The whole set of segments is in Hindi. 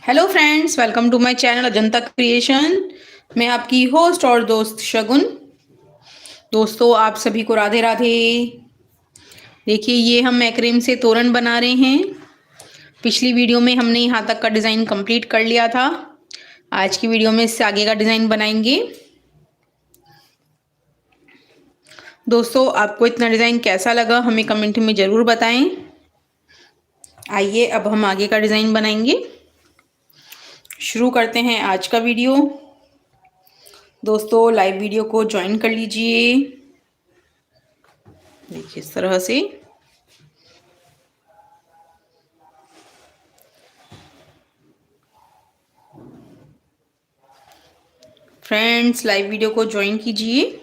Hello friends, welcome to my channel Ajanta creation. मैं आपकी होस्ट और दोस्त शगुन। दोस्तों, आप सभी को राधे राधे। देखिए, ये हम मैक्रेम से तोरण बना रहे हैं। पिछली वीडियो में हमने यहाँ तक का डिज़ाइन कंप्लीट कर लिया था। आज की वीडियो में इससे आगे का डिज़ाइन बनाएंगे। दोस्तों, आपको इतना डिज़ाइन कैसा लगा हमें कमेंट में ज़रूर बताएं। आइए अब हम आगे का डिज़ाइन बनाएंगे। शुरू करते हैं आज का वीडियो। दोस्तों, लाइव वीडियो को ज्वाइन कर लीजिए। देखिए, इस तरह से फ्रेंड्स लाइव वीडियो को ज्वाइन कीजिए।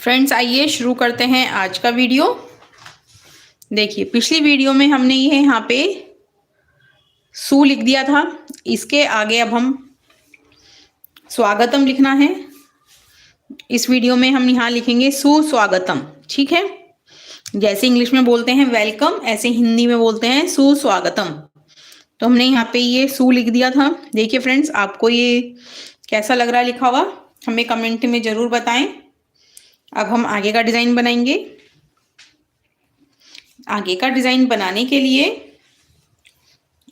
फ्रेंड्स, आइए शुरू करते हैं आज का वीडियो। देखिए, पिछली वीडियो में हमने ये यहाँ पे सु लिख दिया था। इसके आगे अब हम स्वागतम लिखना है। इस वीडियो में हम यहाँ लिखेंगे सुस्वागतम। ठीक है, जैसे इंग्लिश में बोलते हैं वेलकम, ऐसे हिंदी में बोलते हैं सुस्वागतम। तो हमने यहाँ पे ये सु लिख दिया था। देखिए फ्रेंड्स, आपको ये कैसा लग रहा है लिखा हुआ, हमें कमेंट में ज़रूर बताएं। अब हम आगे का डिज़ाइन बनाएंगे। आगे का डिज़ाइन बनाने के लिए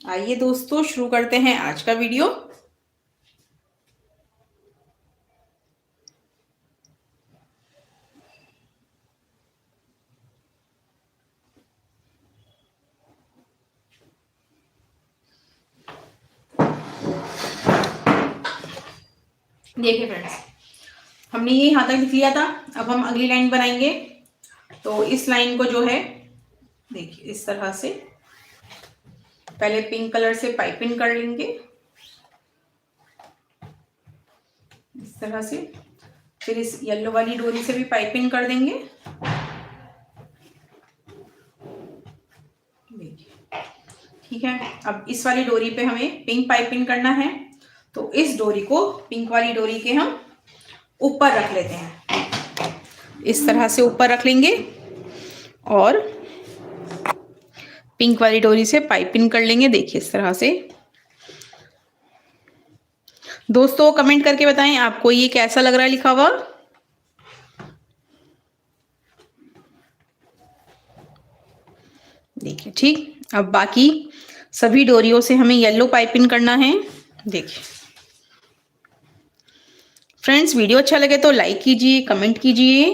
आइए दोस्तों शुरू करते हैं आज का वीडियो। देखिए फ्रेंड्स, हमने ये यहाँ तक लिख लिया था। अब हम अगली लाइन बनाएंगे। तो इस लाइन को जो है, देखिए इस तरह से पहले पिंक कलर से पाइपिंग कर लेंगे, इस तरह से। फिर इस येलो वाली डोरी से भी पाइपिंग कर देंगे। देखिए, ठीक है। अब इस वाली डोरी पे हमें पिंक पाइपिंग करना है। तो इस डोरी को, पिंक वाली डोरी के हम ऊपर रख लेते हैं। इस तरह से ऊपर रख लेंगे और पिंक वाली डोरी से पाइपिंग कर लेंगे। देखिए इस तरह से। दोस्तों, कमेंट करके बताएं आपको ये कैसा लग रहा है लिखा हुआ। देखिए, ठीक। अब बाकी सभी डोरियों से हमें येलो पाइपिंग करना है। देखिए फ्रेंड्स, वीडियो अच्छा लगे तो लाइक कीजिए, कमेंट कीजिए।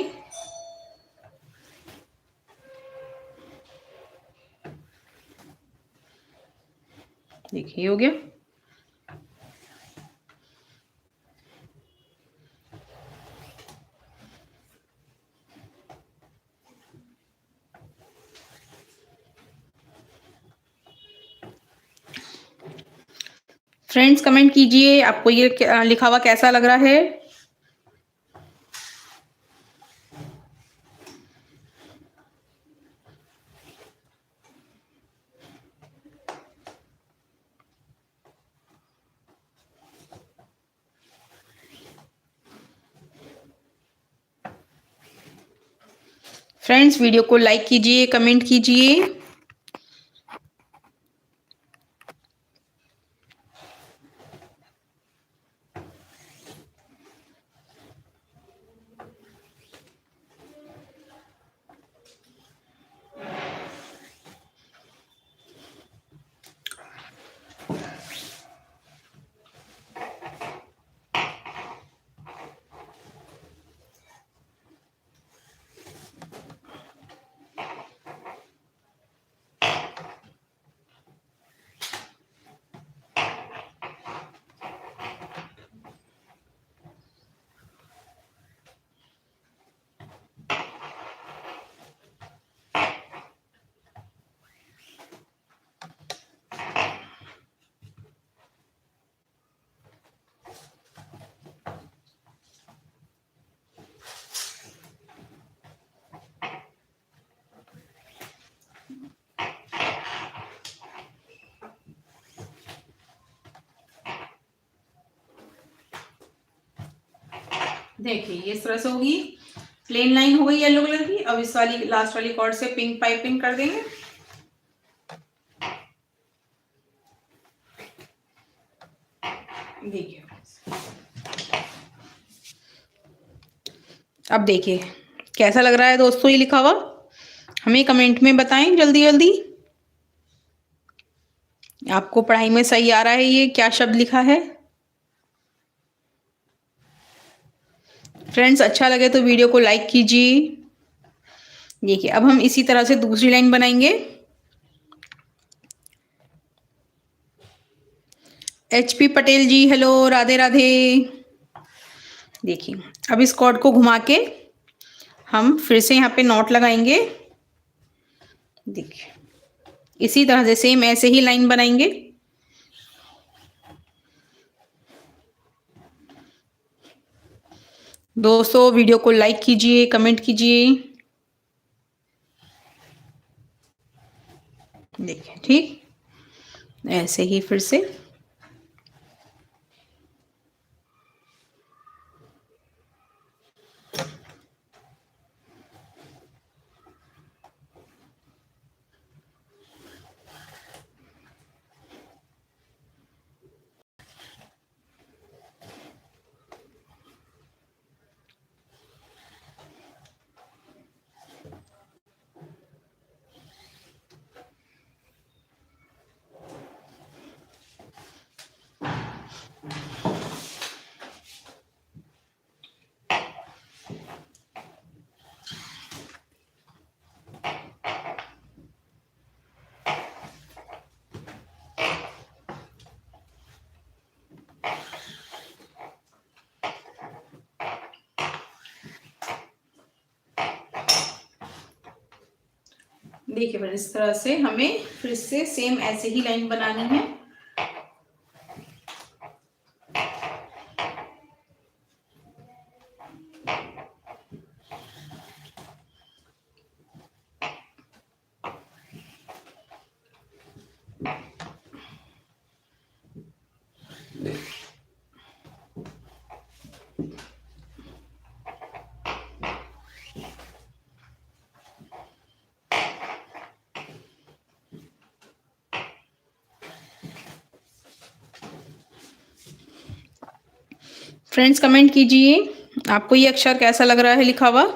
देखिए हो गया। फ्रेंड्स, कमेंट कीजिए आपको ये लिखा हुआ कैसा लग रहा है। फ्रेंड्स, वीडियो को लाइक कीजिए, कमेंट कीजिए। देखिए ये इस तरह से होगी, प्लेन लाइन हो गई येलो कलर की। अब इस वाली लास्ट वाली कॉर्ड से पिंक पाइपिंग कर देंगे। देखिए अब देखिए कैसा लग रहा है दोस्तों ये लिखा हुआ, हमें कमेंट में बताएं जल्दी जल्दी। आपको पढ़ाई में सही आ रहा है, ये क्या शब्द लिखा है? फ्रेंड्स अच्छा लगे तो वीडियो को लाइक कीजिए। देखिए अब हम इसी तरह से दूसरी लाइन बनाएंगे। HP पटेल जी हेलो, राधे राधे। देखिए अब इस कॉर्ड को घुमा के हम फिर से यहाँ पे नॉट लगाएंगे। देखिए इसी तरह से सेम ऐसे ही लाइन बनाएंगे। दोस्तों वीडियो को लाइक कीजिए, कमेंट कीजिए। देखिए ठीक ऐसे ही फिर से। देखिए फिर इस तरह से हमें फिर से सेम ऐसे ही लाइन बनानी है। फ्रेंड्स कमेंट कीजिए आपको ये अक्षर कैसा लग रहा है लिखा हुआ।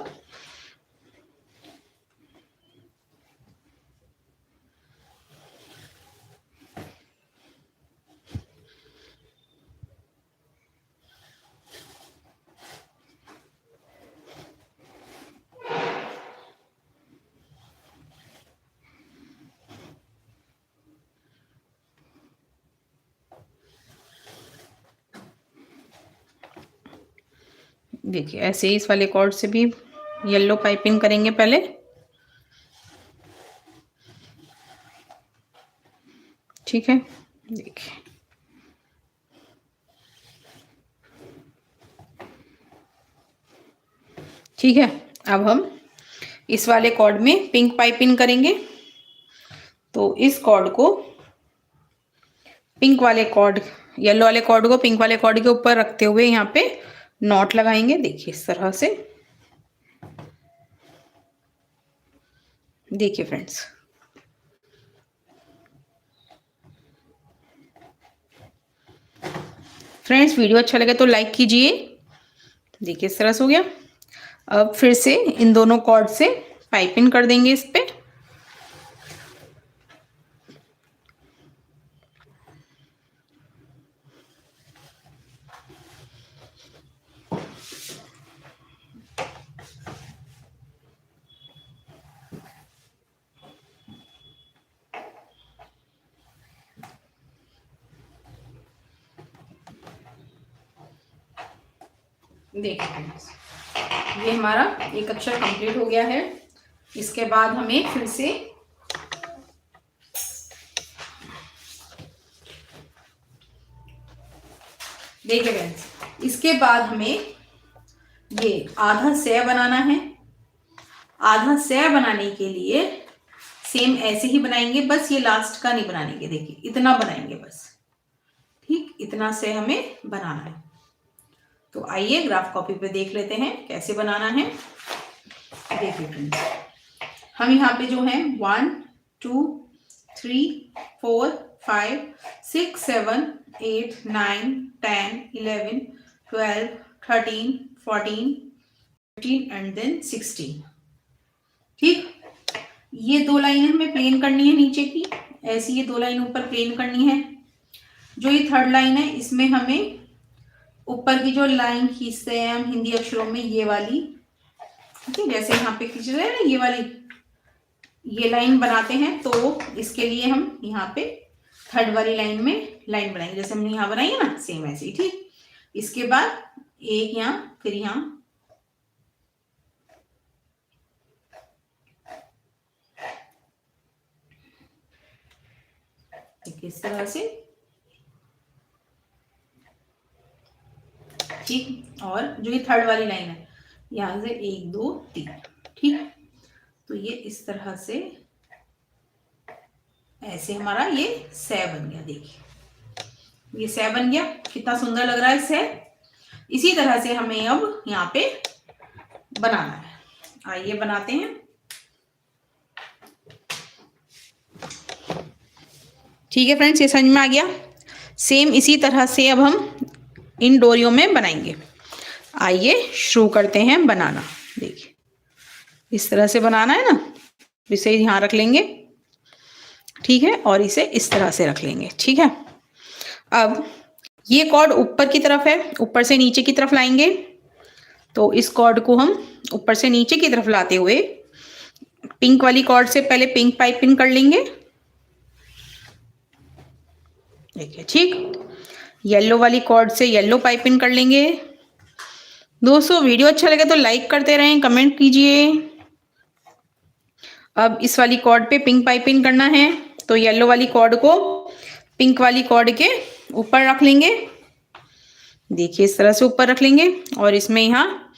देखिए ऐसे ही इस वाले कॉर्ड से भी येलो पाइपिंग करेंगे पहले। ठीक है देखिए ठीक है। अब हम इस वाले कॉर्ड में पिंक पाइपिंग करेंगे। तो इस कॉर्ड को पिंक वाले कॉर्ड, येलो वाले कॉर्ड को पिंक वाले कॉर्ड के ऊपर रखते हुए यहाँ पे नॉट लगाएंगे। देखिए इस तरह से। देखिए फ्रेंड्स वीडियो अच्छा लगे तो लाइक कीजिए। देखिए इस तरह से हो गया। अब फिर से इन दोनों कॉर्ड से पाइपिंग कर देंगे इस पे। देखिए फ्रेंड्स ये हमारा एक अक्षर कंप्लीट हो गया है। इसके बाद हमें फिर से देखिए फ्रेंड्स इसके बाद हमें ये आधा सै बनाना है। आधा सै बनाने के लिए सेम ऐसे ही बनाएंगे, बस ये लास्ट का नहीं बनाएंगे। देखिए इतना बनाएंगे बस, ठीक इतना से हमें बनाना है। तो आइए ग्राफ कॉपी पे देख लेते हैं कैसे बनाना है। देखिए फ्रेंड्स, हम यहाँ पे जो है 1 2 3 4 5 6 7 8 9 10 11 12 13 14 15 एंड देन 16। ठीक, ये 2 लाइन हमें प्लेन करनी है नीचे की, ऐसी ये 2 लाइन ऊपर प्लेन करनी है। जो ये थर्ड लाइन है इसमें हमें ऊपर की जो लाइन खींचते हैं हम हिंदी अक्षरों में, ये वाली, ठीक है, जैसे यहाँ पे खींच रहे हैं ना ये वाली, ये लाइन बनाते हैं। तो इसके लिए हम यहाँ पे थर्ड वाली लाइन में लाइन बनाएंगे, जैसे हमने यहाँ बनाई है ना, सेम ऐसे ही। ठीक, इसके बाद एक यहाँ, फिर यहाँ, इस तरह से। ठीक, और जो ये थर्ड वाली लाइन है यहाँ से 1 2 3। ठीक, तो ये इस तरह से ऐसे हमारा ये 6 बन गया। देखिए ये 6 बन गया, कितना सुंदर लग रहा है इससे। इसी तरह से हमें अब यहाँ पे बनाना है। आइए बनाते हैं। ठीक है फ्रेंड्स, ये समझ में आ गया। सेम इसी तरह से अब हम इन डोरियों में बनाएंगे। आइए शुरू करते हैं बनाना। देखिए इस तरह से बनाना है ना, इसे यहाँ रख लेंगे, ठीक है, और इसे इस तरह से रख लेंगे। ठीक है, अब ये कॉर्ड ऊपर की तरफ है, ऊपर से नीचे की तरफ लाएंगे। तो इस कॉर्ड को हम ऊपर से नीचे की तरफ लाते हुए पिंक वाली कॉर्ड से पहले पिंक पाइपिंग कर लेंगे। देखिए, ठीक, येलो वाली कॉर्ड से येलो पाइपिंग कर लेंगे। दोस्तों वीडियो अच्छा लगे तो लाइक करते रहें, कमेंट कीजिए। अब इस वाली कॉर्ड पे पिंक पाइपिंग करना है, तो येलो वाली कॉर्ड को पिंक वाली कॉर्ड के ऊपर रख लेंगे। देखिए इस तरह से ऊपर रख लेंगे और इसमें यहाँ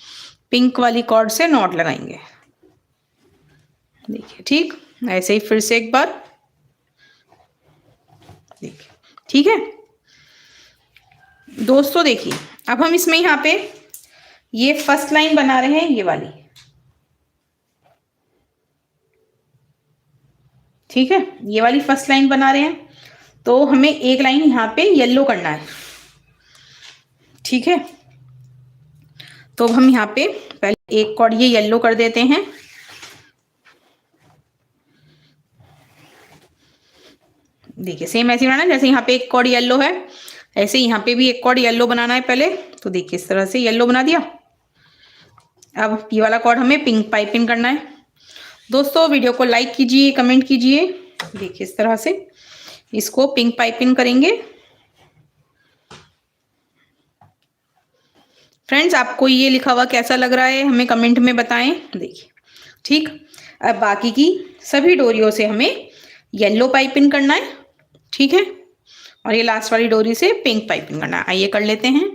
पिंक वाली कॉर्ड से नॉट लगाएंगे। देखिए, ठीक, ऐसे ही फिर से एक बार। देखिए, ठीक है दोस्तों। देखिए अब हम इसमें यहाँ पे ये फर्स्ट लाइन बना रहे हैं, ये वाली, ठीक है, ये वाली फर्स्ट लाइन बना रहे हैं। तो हमें एक लाइन यहाँ पे येलो करना है। ठीक है, तो हम यहाँ पे पहले एक कॉर्ड ये येलो कर देते हैं। देखिए सेम ऐसे बनाना है, जैसे यहाँ पे एक कॉर्ड येलो है ऐसे यहाँ पे भी एक कॉर्ड येलो बनाना है पहले। तो देखिए इस तरह से येलो बना दिया। अब ये वाला कॉर्ड हमें पिंक पाइपिंग करना है। दोस्तों वीडियो को लाइक कीजिए, कमेंट कीजिए। देखिए इस तरह से इसको पिंक पाइपिंग करेंगे। फ्रेंड्स आपको ये लिखा हुआ कैसा लग रहा है हमें कमेंट में बताएं। देखिए, ठीक, अब बाकी की सभी डोरियों से हमें येलो पाइपिंग करना है। ठीक है, और ये लास्ट वाली डोरी से पिंक पाइपिंग करना है। आइए कर लेते हैं।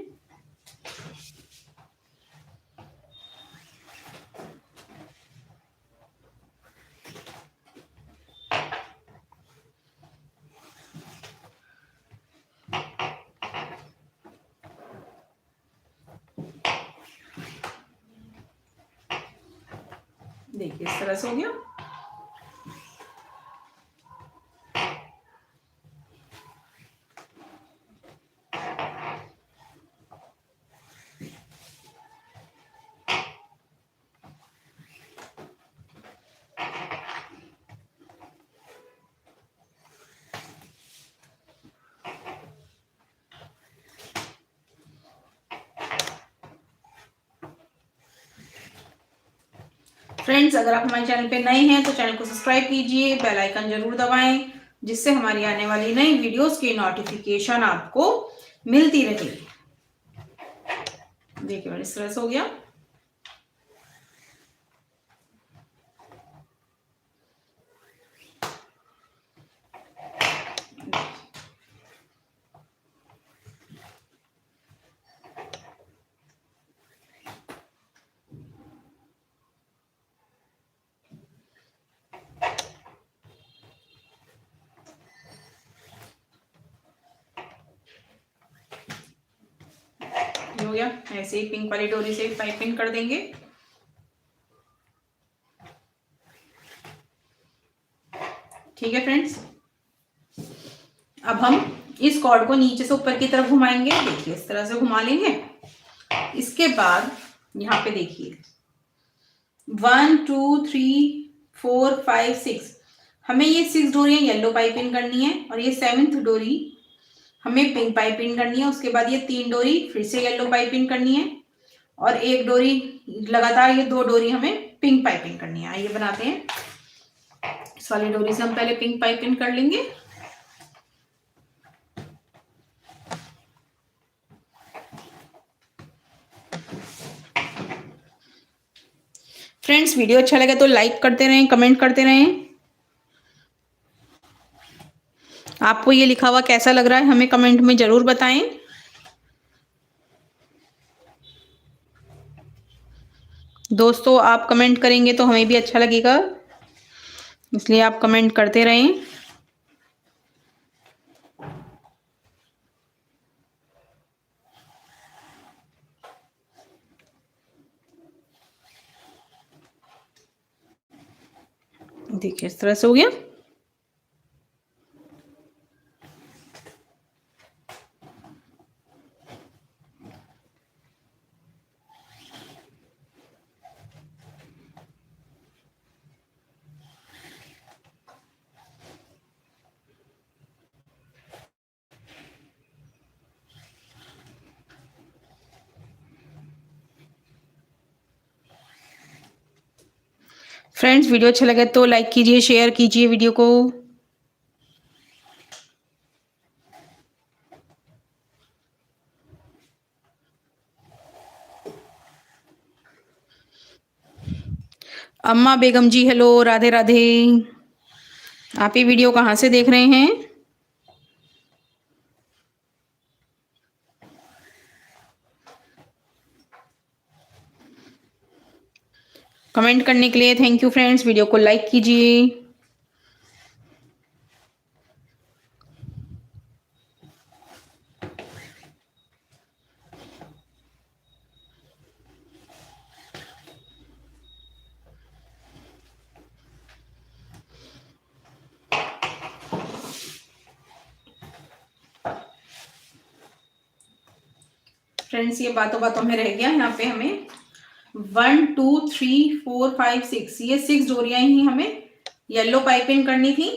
देखिए इस तरह से हो गया। फ्रेंड्स अगर आप हमारे चैनल पे नए हैं तो चैनल को सब्सक्राइब कीजिए, बेल आइकन जरूर दबाएं, जिससे हमारी आने वाली नई वीडियोस की नोटिफिकेशन आपको मिलती रहेगी। देखिए इस तरह से हो गया। गया। ऐसे ही पिंक वाली डोरी से पाइपिंग कर देंगे। ठीक है फ्रेंड्स, अब हम इस कॉर्ड को नीचे से ऊपर की तरफ घुमाएंगे। देखिए इस तरह से घुमा लेंगे। इसके बाद यहाँ पे देखिए 1 2 3 4 5 6, हमें ये 6 डोरियां येलो पाइपिंग करनी है और ये 7th डोरी हमें पिंक पाइपिंग करनी है। उसके बाद ये 3 डोरी फिर से येलो पाइपिंग करनी है और 1 डोरी लगातार ये 2 डोरी हमें पिंक पाइपिंग करनी है। आइए बनाते हैं। इस वाली डोरी से हम पहले पिंक पाइपिंग कर लेंगे। फ्रेंड्स, वीडियो अच्छा लगे तो लाइक करते रहें, कमेंट करते रहें। आपको ये लिखा हुआ कैसा लग रहा है हमें कमेंट में जरूर बताएं। दोस्तों, आप कमेंट करेंगे तो हमें भी अच्छा लगेगा, इसलिए आप कमेंट करते रहें। देखिए इस तरह से हो गया। फ्रेंड्स, वीडियो अच्छा लगे तो लाइक कीजिए, शेयर कीजिए वीडियो को। अम्मा बेगम जी हेलो, राधे राधे। आप ये वीडियो कहाँ से देख रहे हैं? कमेंट करने के लिए थैंक यू फ्रेंड्स। वीडियो को लाइक कीजिए। फ्रेंड्स, ये बातों बातों में रह गया। यहाँ पे हमें 1 2 3 4 5 6, ये 6 डोरियां ही हमें येलो पाइपिंग करनी थी।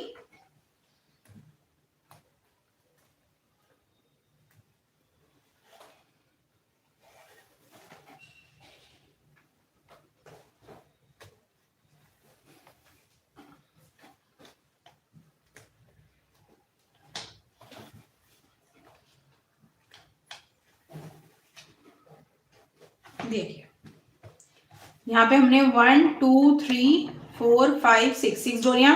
देखिए यहाँ पे हमने 1 2 3 4 5 6 डोरियां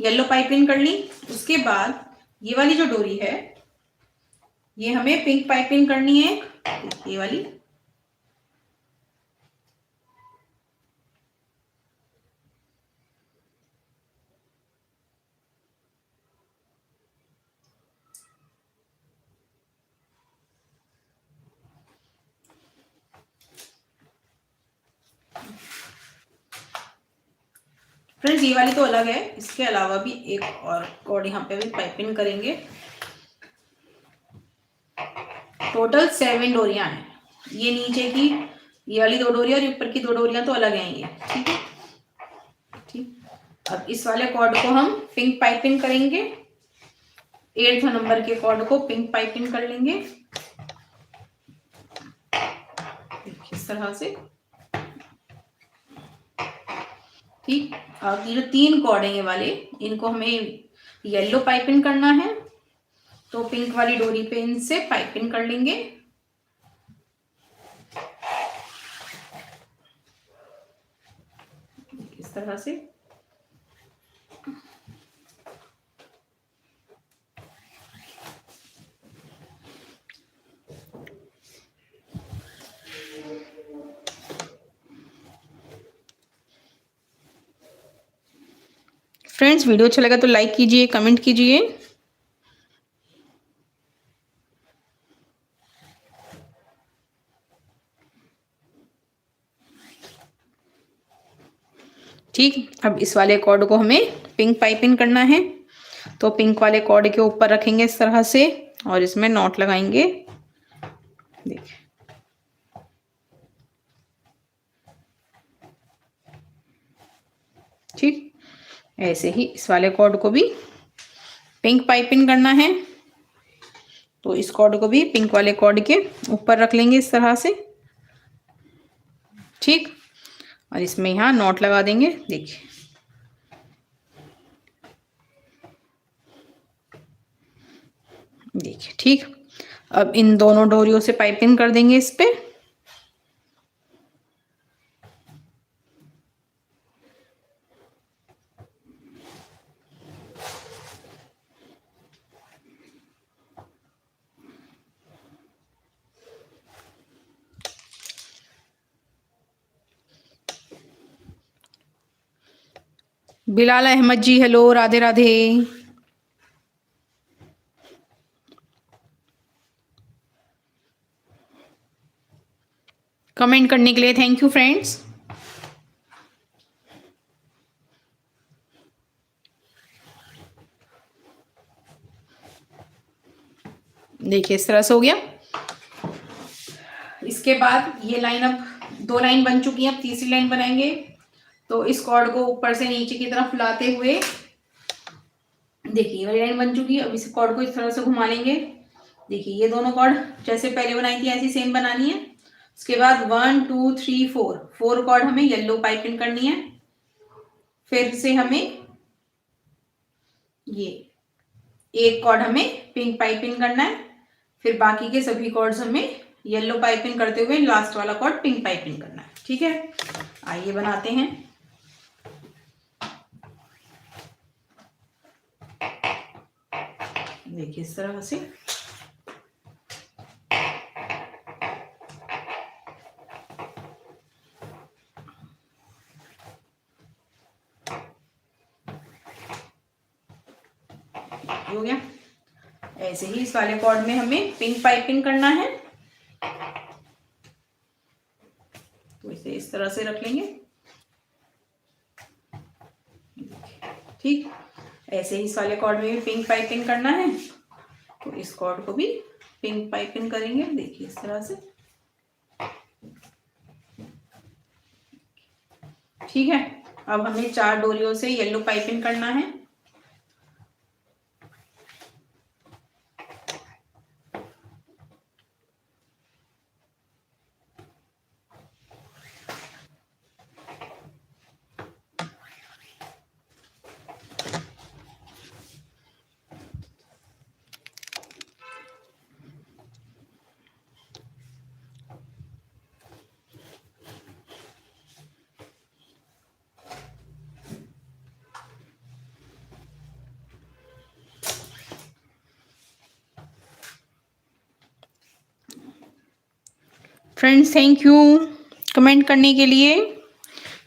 येलो पाइपिंग कर ली। उसके बाद ये वाली जो डोरी है ये हमें पिंक पाइपिंग करनी है, ये वाली। फ्रेंड्स, ये वाली तो अलग है, इसके अलावा भी एक और कॉर्ड यहाँ पे भी पाइपिंग करेंगे। टोटल 7 डोरियां हैं। ये नीचे की ये वाली 2 डोरियां और ऊपर की 2 डोरियां तो अलग हैं ये। ठीक है, ठीक। अब इस वाले कॉर्ड को हम पिंक पाइपिंग करेंगे। 8th नंबर के कॉर्ड को पिंक पाइपिंग कर लेंगे इस तरह से। ठीक, अब ये जो 3 कॉर्ड हैं ये वाले, इनको हमें येलो पाइपिंग करना है, तो पिंक वाली डोरी पे इनसे पाइपिंग कर लेंगे। इस तरह से। फ्रेंड्स, वीडियो अच्छा लगा तो लाइक कीजिए, कमेंट कीजिए। ठीक, अब इस वाले कॉर्ड को हमें पिंक पाइपिंग करना है। तो पिंक वाले कॉर्ड के ऊपर रखेंगे इस तरह से और इसमें नॉट लगाएंगे। देखिए, ठीक, ऐसे ही इस वाले कॉर्ड को भी पिंक पाइपिंग करना है। तो इस कॉर्ड को भी पिंक वाले कॉर्ड के ऊपर रख लेंगे इस तरह से। ठीक, और इसमें यहाँ नॉट लगा देंगे। देखिए, देखिए, ठीक, अब इन दोनों डोरियों से पाइपिंग कर देंगे इस पे। बिलाल अहमद जी, हेलो, राधे राधे। कमेंट करने के लिए थैंक यू फ्रेंड्स। देखिए, इस तरह से हो गया। इसके बाद ये लाइन, अब 2 लाइन बन चुकी है, अब तीसरी लाइन बनाएंगे। तो इस कॉर्ड को ऊपर से नीचे की तरफ लाते हुए, देखिए ये वाली लाइन बन चुकी है। अब इस कॉर्ड को इस तरह से घुमा लेंगे। देखिए, ये दोनों कॉर्ड जैसे पहले बनाई थी ऐसी सेम बनानी है। उसके बाद 1 2 3 4 कॉर्ड हमें येलो पाइपिंग करनी है। फिर से हमें ये एक कॉर्ड हमें पिंक पाइपिंग करना है। फिर बाकी के सभी कॉर्ड्स हमें येलो पाइपिंग करते हुए लास्ट वाला कॉर्ड पिंक पाइपिंग करना है। ठीक है, आइए बनाते हैं। देखिए, इस तरह से हो गया। ऐसे ही इस वाले कॉर्ड में हमें पिंक पाइपिंग करना है। तो इसे इस तरह से रख लेंगे। ठीक, ऐसे ही इस वाले कॉर्ड में भी पिंक पाइपिंग करना है। तो इस कॉर्ड को भी पिंक पाइपिंग करेंगे। देखिए, इस तरह से। ठीक है, अब हमें 4 डोरियों से येलो पाइपिंग करना है। फ्रेंड्स, थैंक यू कमेंट करने के लिए।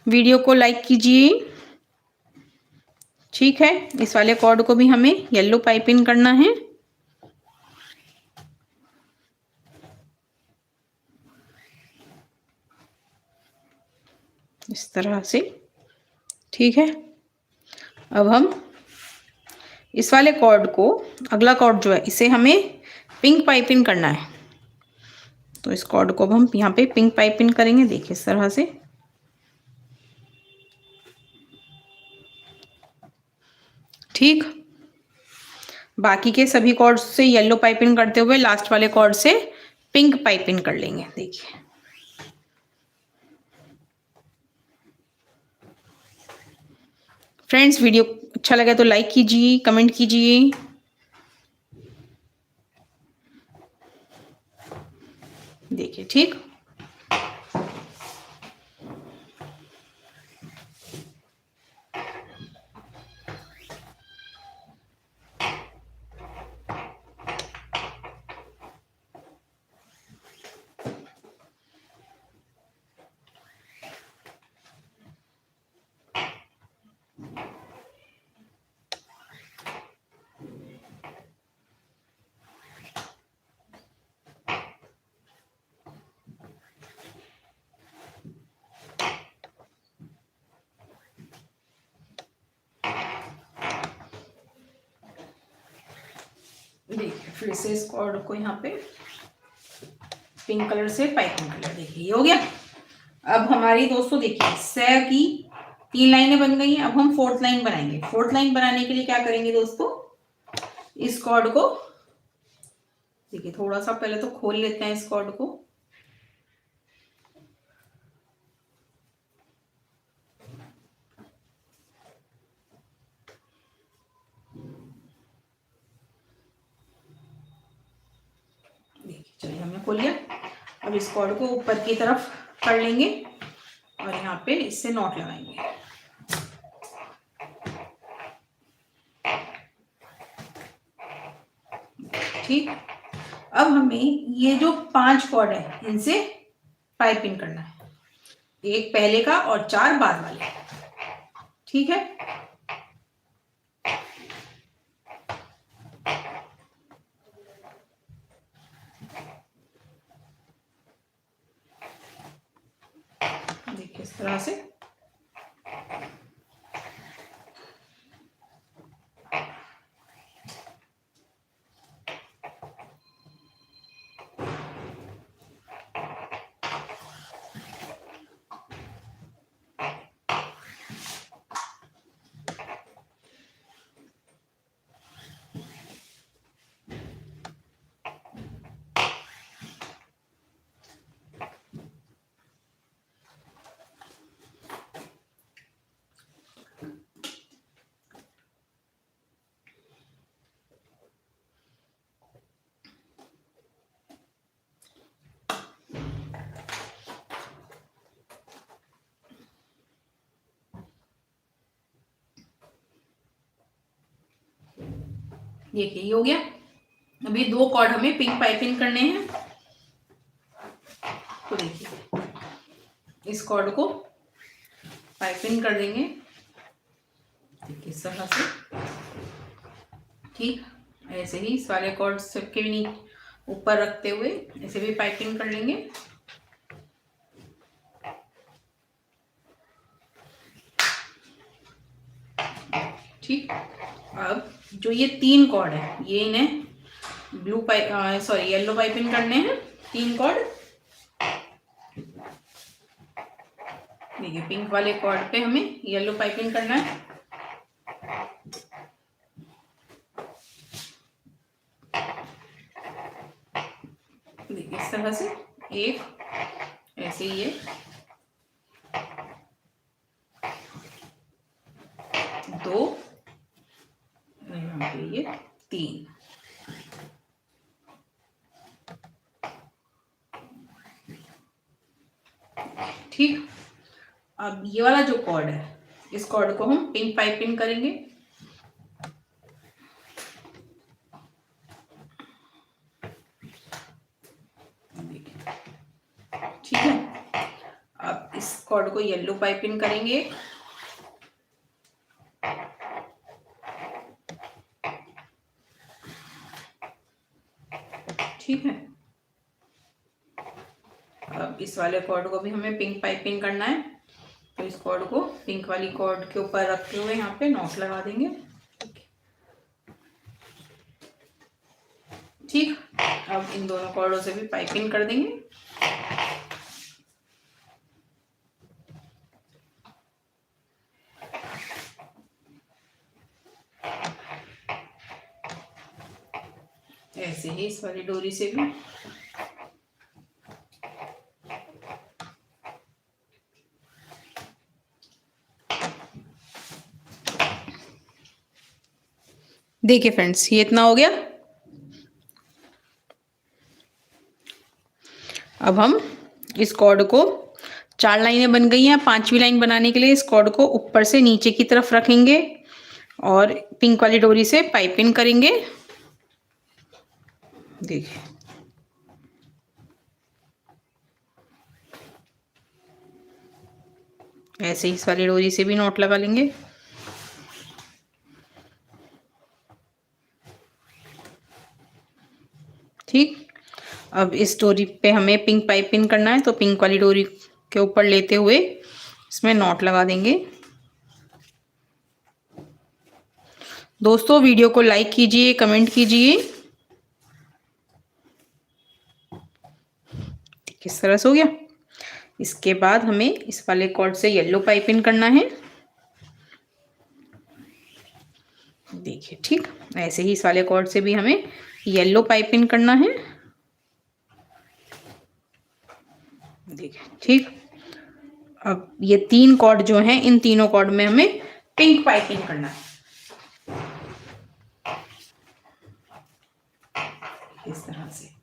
वीडियो को लाइक कीजिए। ठीक है, इस वाले कॉर्ड को भी हमें येलो पाइपिंग करना है। इस तरह से। ठीक है, अब हम इस वाले कॉर्ड को, अगला कॉर्ड जो है, इसे हमें पिंक पाइपिंग करना है। तो इस कॉर्ड को अब हम यहाँ पे पिंक पाइपिंग करेंगे। देखिए, इस तरह से। ठीक, बाकी के सभी कॉर्ड से येलो पाइपिंग करते हुए लास्ट वाले कॉर्ड से पिंक पाइपिंग कर लेंगे। देखिए, फ्रेंड्स, वीडियो अच्छा लगा तो लाइक कीजिए, कमेंट कीजिए। देखिए, ठीक, देखिए फिर से इस कॉर्ड को यहाँ पे पिंक कलर से पाइपिंग कलर, देखिए ये हो गया। अब हमारी दोस्तों देखिए स की 3 लाइनें बन गई हैं। अब हम 4th लाइन बनाएंगे। 4th लाइन बनाने के लिए क्या करेंगे दोस्तों, इस कॉर्ड को देखिए थोड़ा सा पहले तो खोल लेते हैं इस कॉर्ड को। देखिए चलिए हमने खोल लिया। अब इस कॉर्ड को ऊपर की तरफ कर लेंगे और यहाँ पे इससे नॉट लगाएंगे। ठीक, अब हमें ये जो 5 कॉर्ड है इनसे पाइपिंग करना है, एक पहले का और 4 बाद वाले। ठीक है, देखिए इस तरह से। देखिए ये हो गया। अभी 2 कॉर्ड हमें पिंक पाइपिंग करने हैं। तो देखिए इस कॉर्ड को पाइपिंग कर देंगे इस तरह से। ठीक, ऐसे ही इस वाले कॉर्ड सबके भी ऊपर रखते हुए ऐसे भी पाइपिंग कर लेंगे। ठीक, अब जो ये 3 कॉर्ड है ये इन्हें येलो पाइपिंग करने हैं। 3 कॉर्ड देखिए, पिंक वाले कॉर्ड पे हमें येलो पाइपिंग करना है। देखिए इस तरह से एक, ऐसे ही ये 2, यहाँ पे ये 3। ठीक, अब ये वाला जो कॉर्ड है इस कॉर्ड को हम पिंक पाइपिंग करेंगे। ठीक है, अब इस कॉर्ड को येलो पाइपिंग करेंगे। ठीक है, अब इस वाले कॉर्ड को भी हमें पिंक पाइपिंग करना है। तो इस कॉर्ड को पिंक वाली कॉर्ड के ऊपर रखते हुए यहाँ पे नॉट लगा देंगे। ठीक, अब इन दोनों कॉर्डों से भी पाइपिंग कर देंगे। ऐसे ही इस वाली डोरी से भी। देखिए फ्रेंड्स ये इतना हो गया। अब हम इस कॉर्ड को 4 लाइनें बन गई हैं। 5वीं लाइन बनाने के लिए इस कॉर्ड को ऊपर से नीचे की तरफ रखेंगे और पिंक वाली डोरी से पाइपिंग करेंगे। देखिए ऐसे ही इस वाली डोरी से भी नॉट लगा लेंगे। ठीक, अब इस डोरी पे हमें पिंक पाइपिंग करना है, तो पिंक वाली डोरी के ऊपर लेते हुए इसमें नॉट लगा देंगे। दोस्तों वीडियो को लाइक कीजिए, कमेंट कीजिए किस तरह से हो गया। इसके बाद हमें इस वाले कॉर्ड से येलो पाइपिंग करना है। देखिए ठीक, ऐसे ही इस वाले कॉर्ड से भी हमें येलो पाइपिंग करना है। देखिए ठीक, अब ये 3 कॉर्ड जो हैं, इन तीनों कॉर्ड में हमें पिंक पाइपिंग करना है। इस तरह से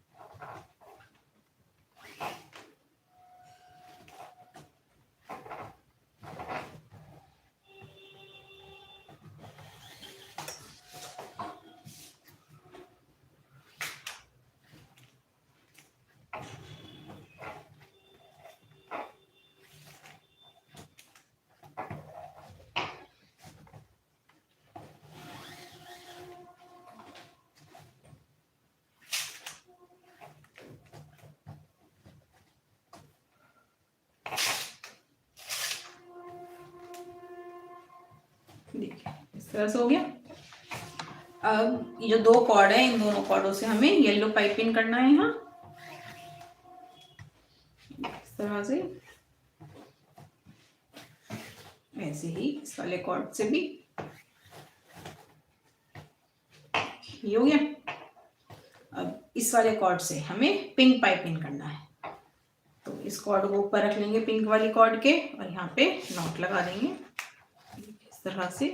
देखिए इस तरह से हो गया। अब ये जो 2 कॉर्ड है, इन दोनों कॉर्डों से हमें येलो पाइपिंग करना है यहाँ, इस तरह से। ऐसे ही इस वाले कॉर्ड से भी ये हो गया। अब इस वाले कॉर्ड से हमें पिंक पाइपिंग करना है, तो इस कॉर्ड को ऊपर रख लेंगे पिंक वाली कॉर्ड के, और यहाँ पे नॉट लगा देंगे इस तरह से।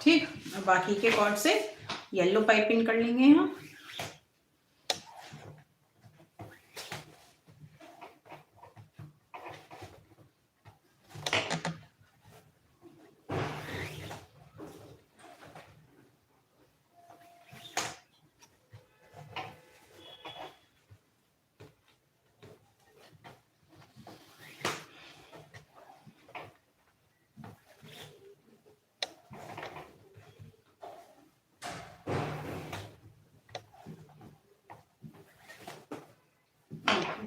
ठीक, अब बाकी के कॉर्ड से येलो पाइपिंग कर लेंगे यहाँ।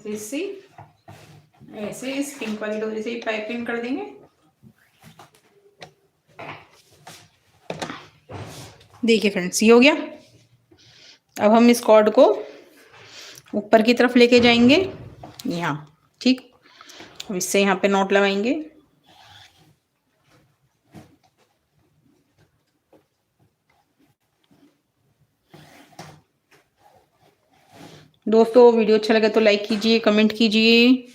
इससे ऐसे इस पिंक वाली डोरी से ही पाइपिंग कर देंगे। देखिए फ्रेंड्स, ये हो गया। अब हम इस कॉर्ड को ऊपर की तरफ लेके जाएंगे यहाँ। ठीक, अब इससे यहाँ पे नॉट लगाएंगे। दोस्तों वीडियो अच्छा लगे तो लाइक कीजिए, कमेंट कीजिए।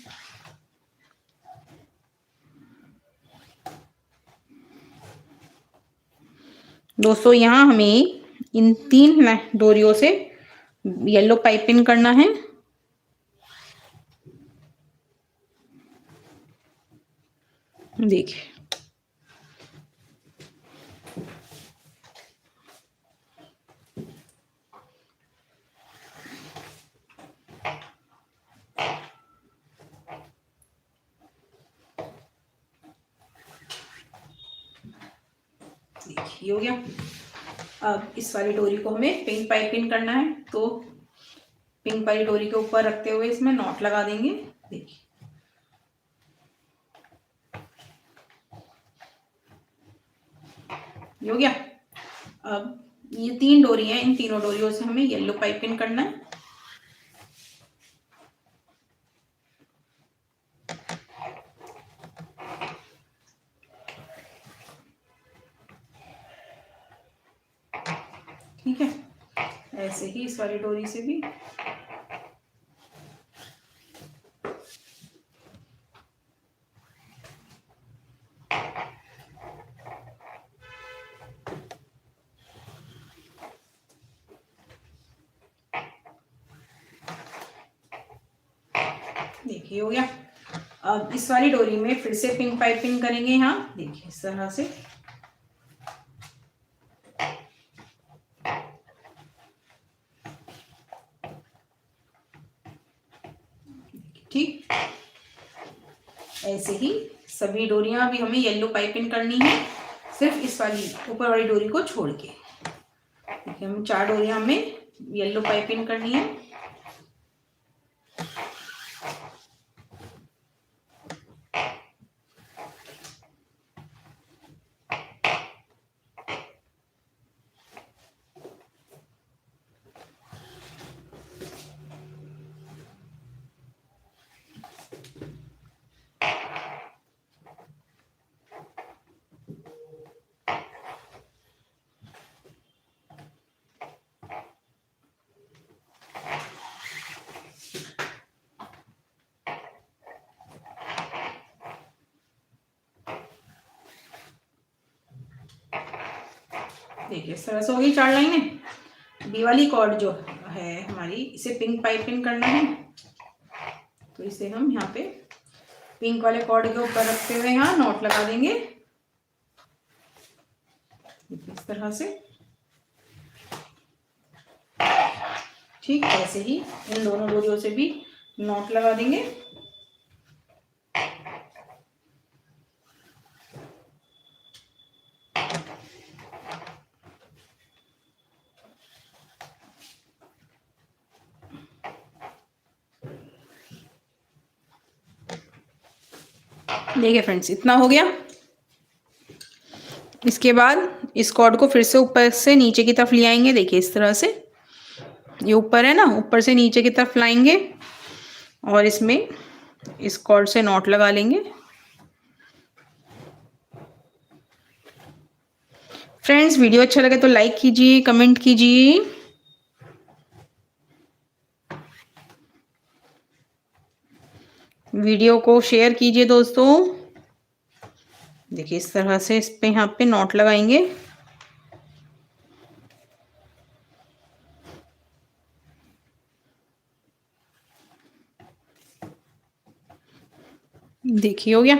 दोस्तों यहाँ हमें इन 3 डोरियों से येलो पाइपिंग करना है। देखिए देखिए हो गया। अब इस वाली डोरी को हमें पिंक पाइपिंग करना है, तो पिंक वाली डोरी के ऊपर रखते हुए इसमें नॉट लगा देंगे। देखिए ये हो गया। अब ये 3 डोरी हैं, इन तीनों डोरियों से हमें येलो पाइपिंग करना है। ठीक है, ऐसे ही इस वाली डोरी से भी। देखिए हो गया। अब इस वाली डोरी में फिर से पिंक पाइपिंग करेंगे यहाँ। देखिए इस तरह से। ठीक, ऐसे ही सभी डोरियां भी हमें येलो पाइपिंग करनी है, सिर्फ इस वाली ऊपर वाली डोरी को छोड़ के। देखिए हम 4 डोरियां हमें येलो पाइपिंग करनी है। देखिए इस तरह से होगी 4 लाइनें। बी वाली कॉर्ड जो है हमारी, इसे पिंक पाइपिंग करना है, तो इसे हम यहाँ पे पिंक वाले कॉर्ड के ऊपर रखते हुए यहाँ नॉट लगा देंगे इस तरह से। ठीक ऐसे ही इन दोनों डोरियों से भी नॉट लगा देंगे। देखिए फ्रेंड्स इतना हो गया। इसके बाद इस कॉर्ड को फिर से ऊपर से नीचे की तरफ ले आएंगे। देखिए इस तरह से, ये ऊपर है ना, ऊपर से नीचे की तरफ लाएंगे और इसमें इस कॉर्ड से नॉट लगा लेंगे। फ्रेंड्स वीडियो अच्छा लगे तो लाइक कीजिए, कमेंट कीजिए। वीडियो को शेयर कीजिए दोस्तों। देखिए इस तरह से इस पे यहाँ पे नॉट लगाएंगे। देखिए हो गया।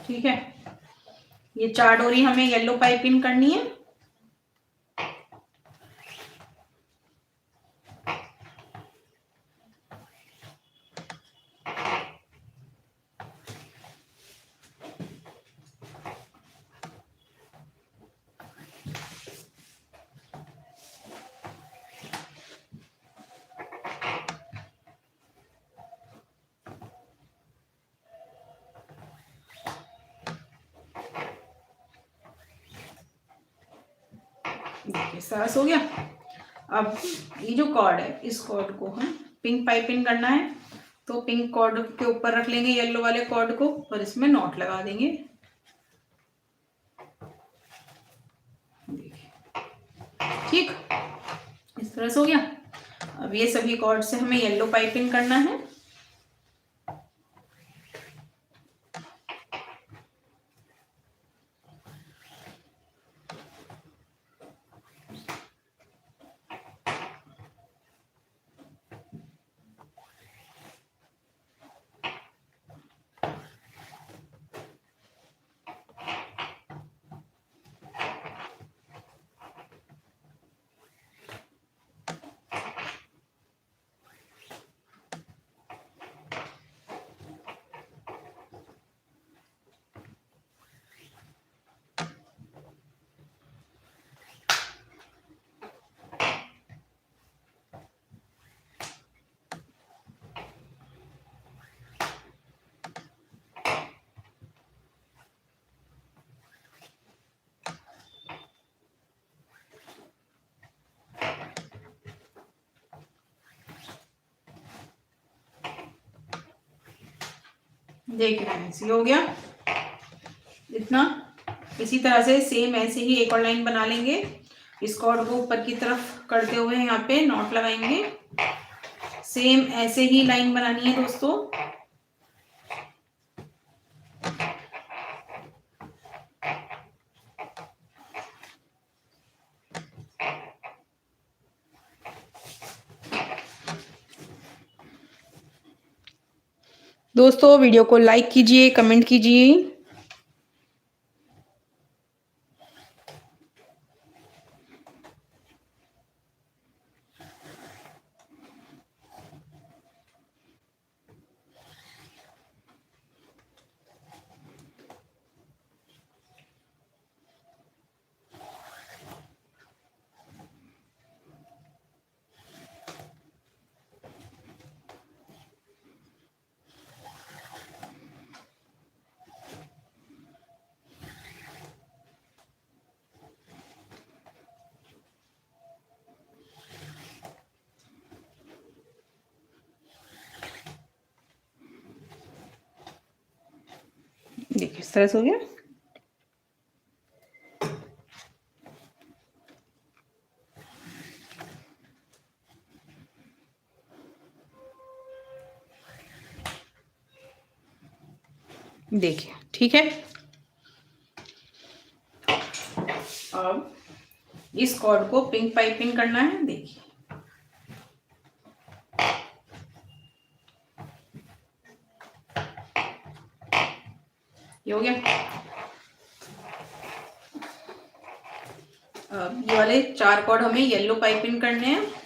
ठीक है, ये 4 डोरी हमें येलो पाइपिंग करनी है। देखिए सरस हो गया। अब ये जो कॉर्ड है, इस कॉर्ड को हम पिंक पाइपिंग करना है, तो पिंक कॉर्ड के ऊपर रख लेंगे येलो वाले कॉर्ड को और इसमें नॉट लगा देंगे। ठीक इस तरह से हो गया। अब ये सभी कॉर्ड से हमें येलो पाइपिंग करना है। देखिए फ्रेंड्स ये हो गया इतना। इसी तरह से सेम ऐसे ही एक और लाइन बना लेंगे। इस कॉर्ड को ऊपर की तरफ करते हुए यहाँ पे नॉट लगाएंगे। सेम ऐसे ही लाइन बनानी है दोस्तों। दोस्तों वीडियो को लाइक कीजिए, कमेंट कीजिए। देखिए इस तरह से हो गया। देखिए, ठीक है। अब इस कॉर्ड को पिंक पाइपिंग करना है। देखिए, ये हो गया। अब ये वाले 4 कॉर्ड हमें येलो पाइपिंग करने हैं।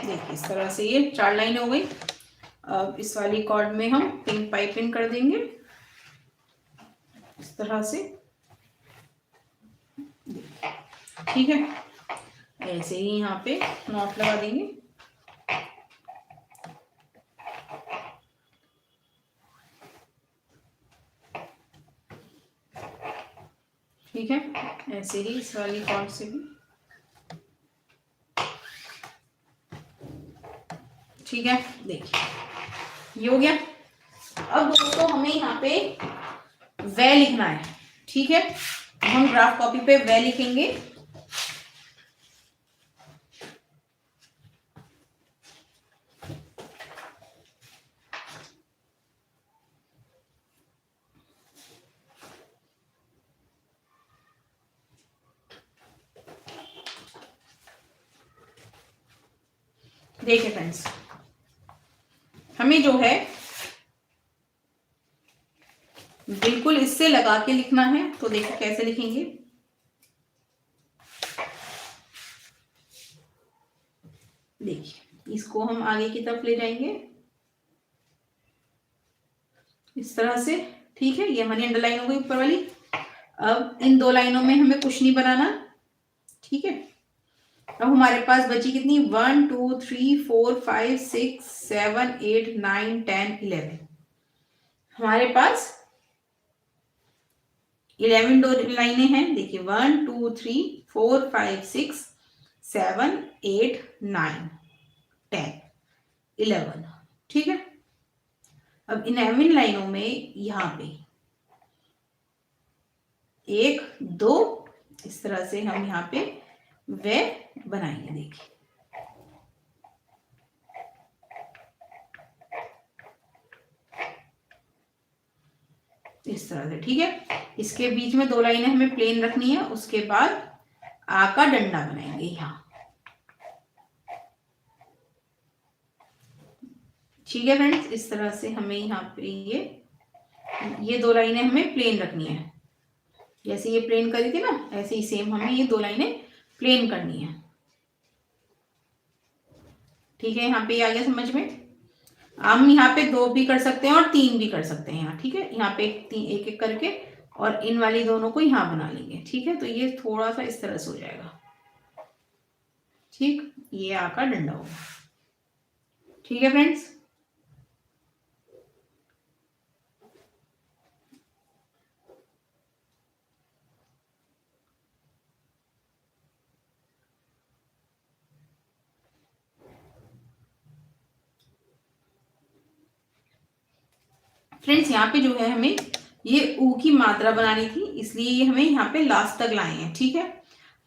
देखिए, इस तरह से ये 4 लाइनें हो गई। अब इस वाली कॉर्ड में हम पिंक पाइपिंग कर देंगे इस तरह से, ठीक है। ऐसे ही यहाँ पे नॉट लगा देंगे। ठीक है, ऐसे ही इस वाली कॉर्ड से भी, ठीक है। देखिए, ये हो गया। अब दोस्तों हमें यहाँ पे वे लिखना है, ठीक है। हम ग्राफ कॉपी पे वे लिखेंगे। देखिए फ्रेंड्स, हमें जो है बिल्कुल इससे लगा के लिखना है। तो देखिए कैसे लिखेंगे। देखिए, इसको हम आगे की तरफ ले जाएंगे इस तरह से, ठीक है। ये हमारी अंडरलाइन हो गई ऊपर वाली। अब इन 2 लाइनों में हमें कुछ नहीं बनाना, ठीक है। अब हमारे पास बची कितनी, 1 2 3 4 5 6 7 8 9 10 11। हमारे पास 11 2 लाइनें हैं। देखिए, 1 2 3 4 5 6 7 8 9 10 11, ठीक है। अब इन 11 लाइनों में यहाँ पे 1 2 इस तरह से हम यहाँ पे वे बनाएंगे। देखिए, इस तरह से, ठीक है। इसके बीच में 2 लाइनें हमें प्लेन रखनी है। उसके बाद आ का डंडा बनाएंगे यहाँ, ठीक है फ्रेंड्स। इस तरह से हमें यहाँ पे ये 2 लाइनें हमें प्लेन रखनी है। जैसे ये प्लेन करी थी ना, ऐसे ही सेम हमें ये 2 लाइनें प्लेन करनी है, ठीक है। यहाँ पे ये आ गया समझ में। हम यहाँ पे 2 भी कर सकते हैं और 3 भी कर सकते हैं यहाँ, ठीक है। यहाँ पे एक एक करके और इन वाली दोनों को यहाँ बना लेंगे, ठीक है। तो ये थोड़ा सा इस तरह से हो जाएगा, ठीक। ये आ का डंडा होगा, ठीक है फ्रेंड्स। फ्रेंड्स, यहाँ पे जो है हमें ये ऊ की मात्रा बनानी थी, इसलिए ये हमें यहाँ पे लास्ट तक लाए हैं, ठीक है।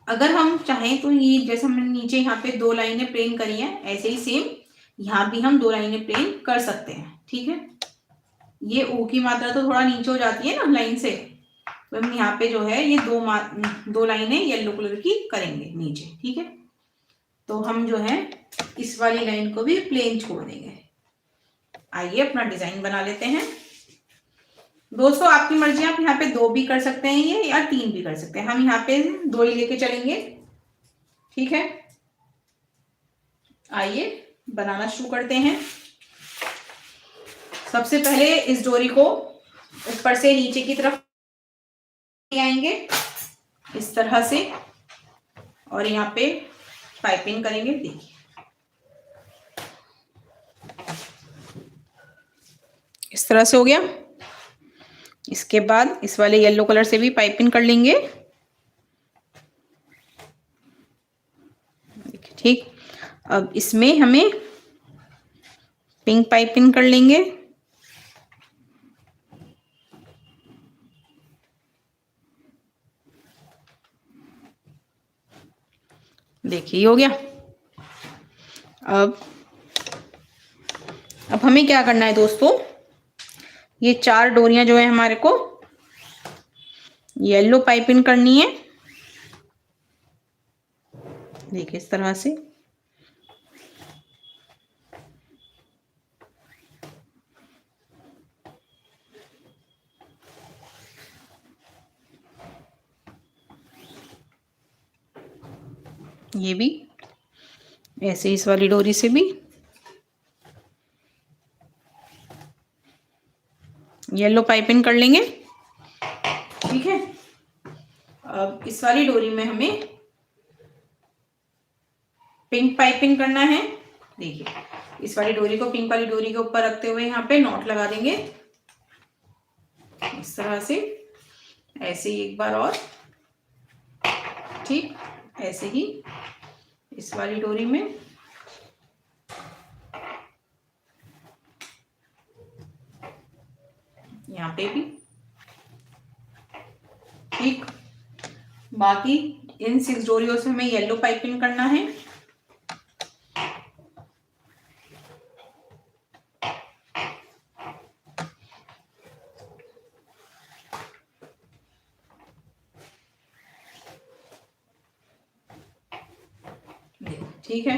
अगर हम चाहें तो ये जैसे हमने नीचे यहाँ पे 2 लाइनें प्लेन करी हैं, ऐसे ही सेम यहाँ भी हम 2 लाइनें प्लेन कर सकते हैं, ठीक है। ये ऊ की मात्रा तो थोड़ा नीचे हो जाती है ना लाइन से, तो हम यहाँ पे जो है ये 2 लाइनें येलो कलर की करेंगे नीचे, ठीक है। तो हम जो है इस वाली लाइन को भी प्लेन छोड़ देंगे। आइए अपना डिजाइन बना लेते हैं। दोस्तों, आपकी मर्जी, आप यहाँ पे 2 भी कर सकते हैं ये, या 3 भी कर सकते हैं। हम यहाँ पे 2 ही लेके चलेंगे, ठीक है। आइए बनाना शुरू करते हैं। सबसे पहले इस डोरी को ऊपर से नीचे की तरफ ले आएंगे इस तरह से, और यहाँ पे पाइपिंग करेंगे। देखिए, इस तरह से हो गया। इसके बाद इस वाले येलो कलर से भी पाइपिंग कर लेंगे। ठीक, अब इसमें हमें पिंक पाइपिंग कर लेंगे। देखिए हो गया। अब हमें क्या करना है दोस्तों, ये 4 डोरियां जो है हमारे को येलो पाइपिंग करनी है। देखिए इस तरह से। ये भी ऐसे इस वाली डोरी से भी येलो पाइपिंग कर लेंगे। ठीक है, अब इस वाली डोरी में हमें पिंक पाइपिंग करना है। देखिए इस वाली डोरी को पिंक वाली डोरी के ऊपर रखते हुए यहाँ पे नॉट लगा देंगे इस तरह से। ऐसे ही एक बार और, ठीक ऐसे ही इस वाली डोरी में यहाँ पे भी। ठीक, बाकी इन 6 डोरियों से हमें येलो पाइपिंग करना है। ठीक है,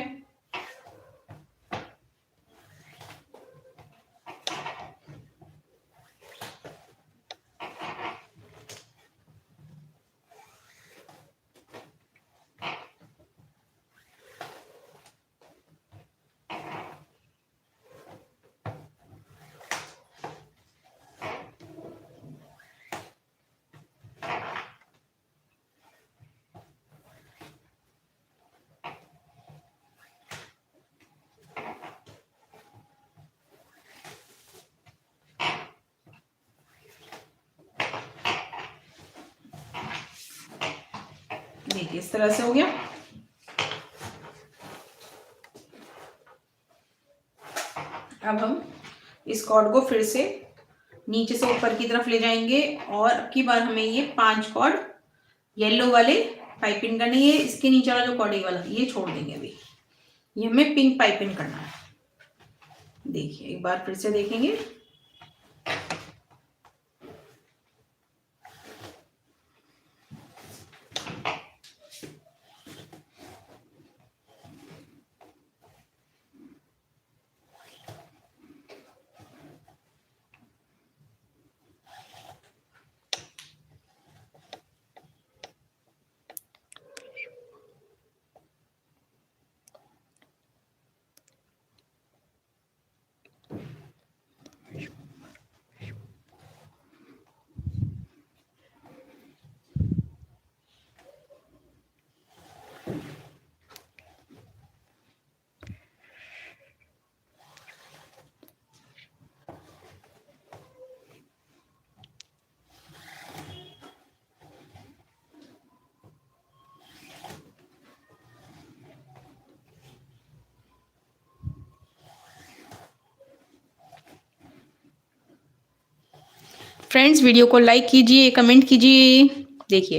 देखिए इस तरह से हो गया। अब हम इस कॉर्ड को फिर से नीचे से ऊपर की तरफ ले जाएंगे और अब की बार हमें ये 5 कॉर्ड येलो वाले पाइपिंग करनी है। इसके नीचे वाला जो कॉर्ड वाला ये छोड़ देंगे अभी, ये हमें पिंक पाइपिंग करना है। देखिए एक बार फिर से देखेंगे। फ्रेंड्स वीडियो को लाइक कीजिए, कमेंट कीजिए। देखिए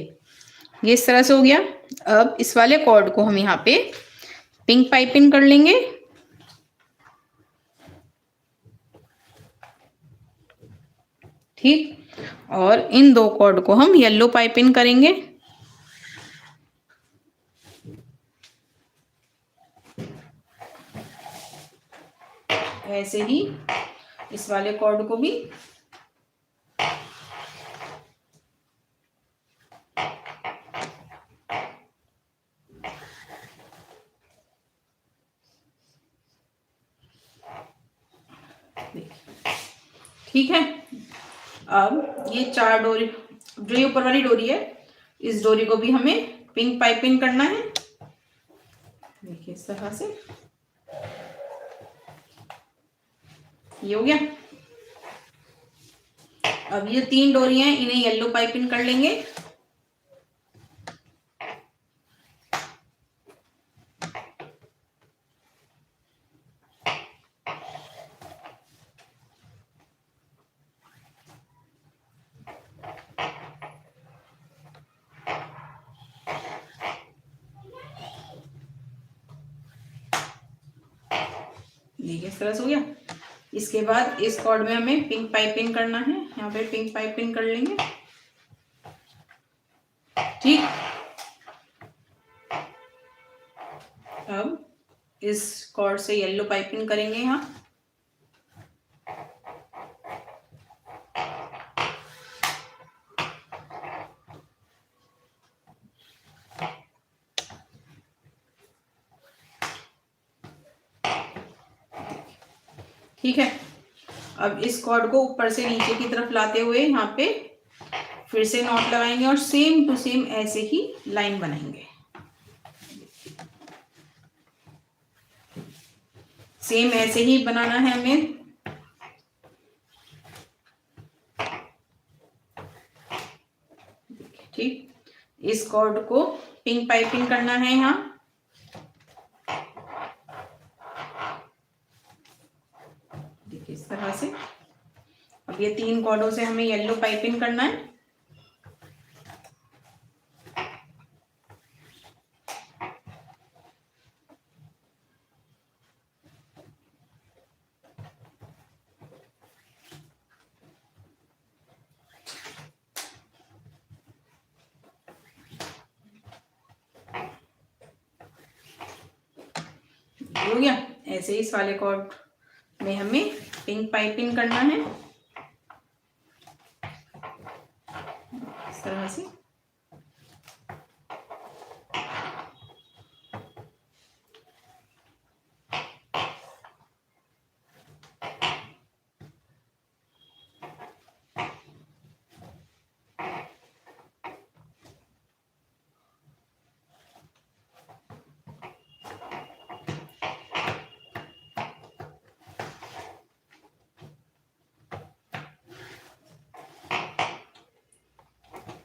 ये इस तरह से हो गया। अब इस वाले कॉर्ड को हम यहाँ पे पिंक पाइपिंग कर लेंगे। ठीक, और इन 2 कॉर्ड को हम येलो पाइपिंग करेंगे। ऐसे ही इस वाले कॉर्ड को भी। ठीक है, अब ये 4 डोरी, जो ये ऊपर वाली डोरी है, इस डोरी को भी हमें पिंक पाइपिंग करना है। देखिए इस तरह से ये हो गया। अब ये 3 डोरियां हैं, इन्हें येलो पाइपिंग कर लेंगे। देखिए इस तरह से हो गया। इसके बाद इस कॉर्ड में हमें पिंक पाइपिंग करना है, यहाँ पे पिंक पाइपिंग कर लेंगे। ठीक, अब इस कॉर्ड से येलो पाइपिंग करेंगे यहाँ। ठीक है, अब इस कॉर्ड को ऊपर से नीचे की तरफ लाते हुए यहाँ पे फिर से नॉट लगाएंगे और सेम टू सेम ऐसे ही लाइन बनाएंगे। सेम ऐसे ही बनाना है हमें। ठीक, इस कॉर्ड को पिंक पाइपिंग करना है यहाँ। देखिए इस तरह से। अब ये 3 कॉर्डों से हमें येलो पाइपिंग करना है। हो गया। ऐसे ही इस वाले कॉर्ड में हमें पिंक पाइपिंग करना है इस तरह से।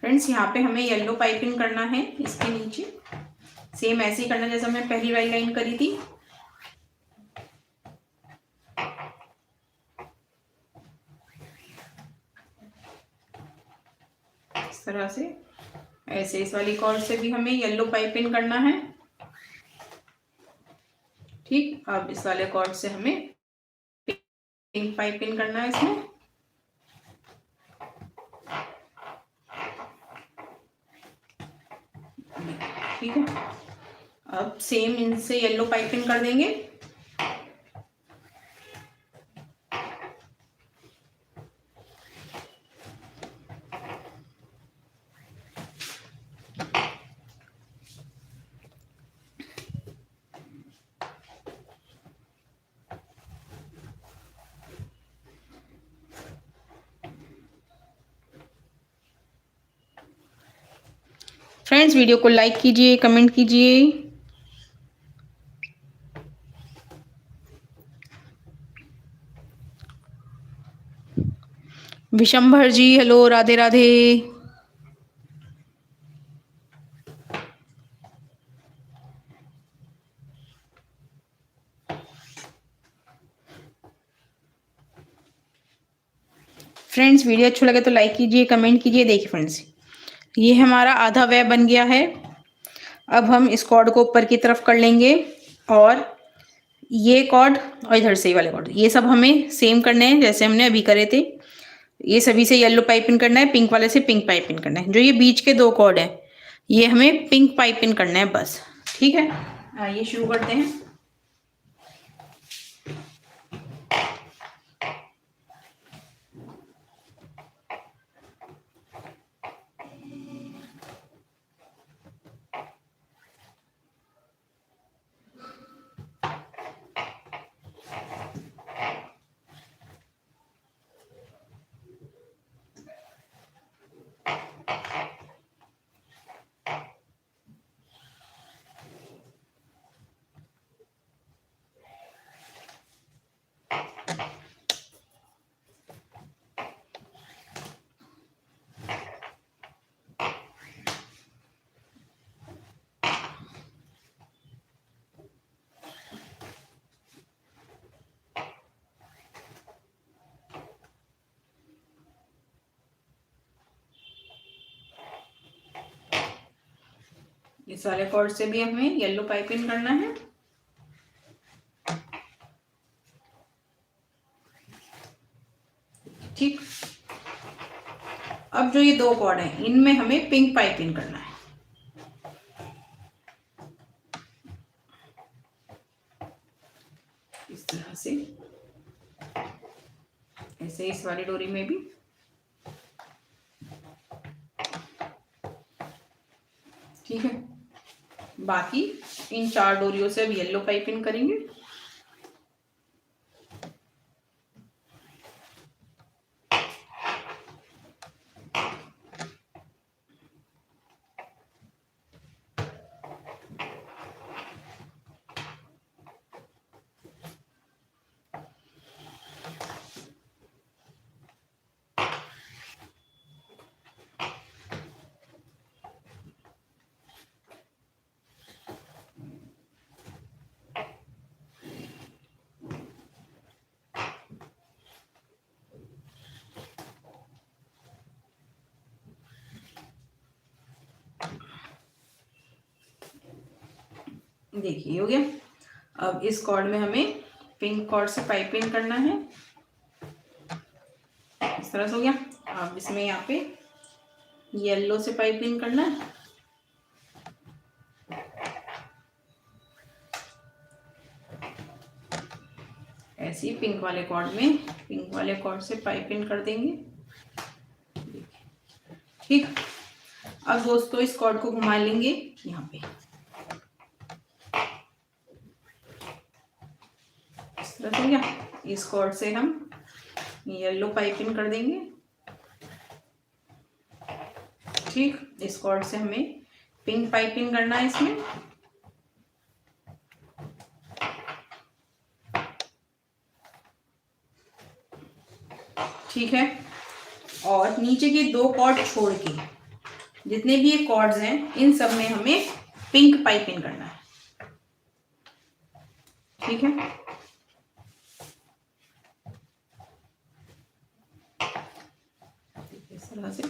फ्रेंड्स यहाँ पे हमें येलो पाइपिंग करना है इसके नीचे। सेम ऐसे ही करना जैसे हमने पहली वाली लाइन करी थी। इस तरह से। ऐसे इस वाली कॉर्ड से भी हमें येलो पाइपिंग करना है। ठीक, अब इस वाले कॉर्ड से हमें पिंक पाइपिंग करना है इसमें। ठीक है, अब सेम इनसे येलो पाइपिंग कर देंगे। फ्रेंड्स वीडियो को लाइक कीजिए, कमेंट कीजिए। Vishambhar ji hello, Radhe Radhe. Friends video अच्छा लगे तो लाइक कीजिए, कमेंट कीजिए। देखिए फ्रेंड्स, ये हमारा आधा वे बन गया है। अब हम इस कॉर्ड को ऊपर की तरफ कर लेंगे और ये कॉर्ड और इधर से ये वाले कॉर्ड, ये सब हमें सेम करने हैं जैसे हमने अभी करे थे। ये सभी से येलो पाइपिंग करना है, पिंक वाले से पिंक पाइपिंग करना है। जो ये बीच के 2 कॉर्ड है ये हमें पिंक पाइपिंग करना है बस। ठीक है, आइए शुरू करते हैं। इस वाले कॉर्ड से भी हमें येलो पाइपिंग करना है। ठीक, अब जो ये दो कॉर्ड हैं इनमें हमें पिंक पाइपिंग करना है। इस तरह से, ऐसे इस वाली डोरी में भी। ठीक है, बाकी इन 4 डोरियों से अब येलो पाइपिंग करेंगे। देखिए हो गया। अब इस कॉर्ड में हमें पिंक कॉर्ड से पाइपिंग करना है। इस तरह से हो गया। अब इसमें यहाँ पे येलो से पाइपिंग करना है। ऐसे ही पिंक वाले कॉर्ड में पिंक वाले कॉर्ड से पाइपिंग कर देंगे। ठीक, अब दोस्तों इस कॉर्ड को घुमा लेंगे यहाँ पे। इस तरह से हो गया। इस कॉर्ड से हम येलो पाइपिंग कर देंगे। ठीक, इस कॉर्ड से हमें पिंक पाइपिंग करना है इसमें। ठीक है, और नीचे के 2 कॉर्ड छोड़ के जितने भी ये कॉर्ड्स हैं इन सब में हमें पिंक पाइपिंग करना है। ठीक है, इस तरह से।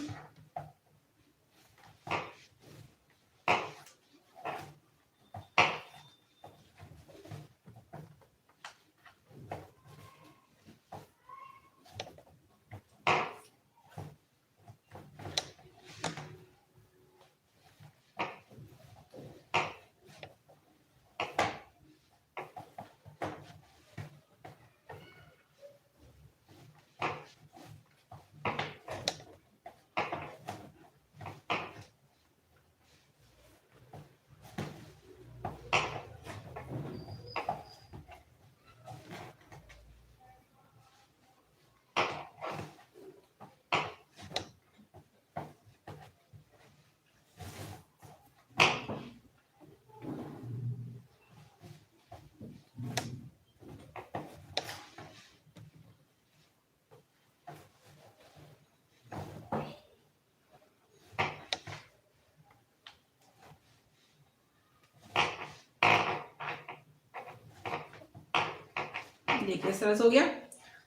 देखिए इस तरह से हो गया।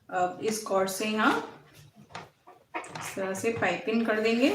अब इस कॉर्ड से यहाँ इस तरह से पाइपिंग कर देंगे।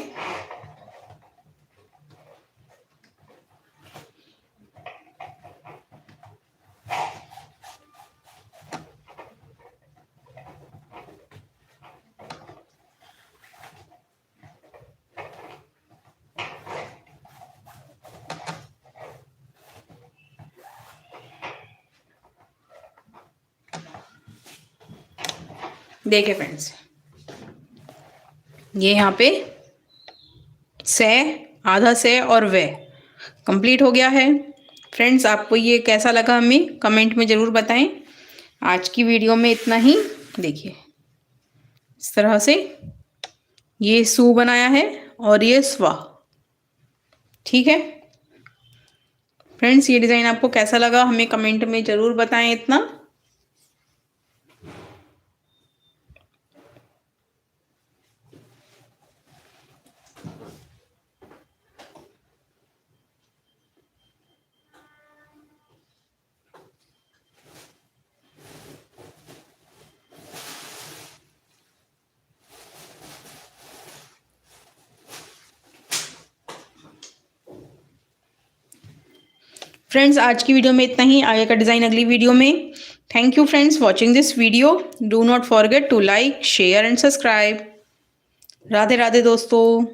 देखिए फ्रेंड्स, ये यहाँ पे से, आधा से और वे कंप्लीट हो गया है। फ्रेंड्स, आपको ये कैसा लगा हमें कमेंट में ज़रूर बताएं। आज की वीडियो में इतना ही। देखिए इस तरह से ये सू बनाया है और ये स्वा। ठीक है फ्रेंड्स, ये डिज़ाइन आपको कैसा लगा हमें कमेंट में ज़रूर बताएं इतना। फ्रेंड्स आज की वीडियो में इतना ही, आगे का डिजाइन अगली वीडियो में। Thank you friends watching this video. Do not forget to like share and subscribe. Radhe Radhe दोस्तों।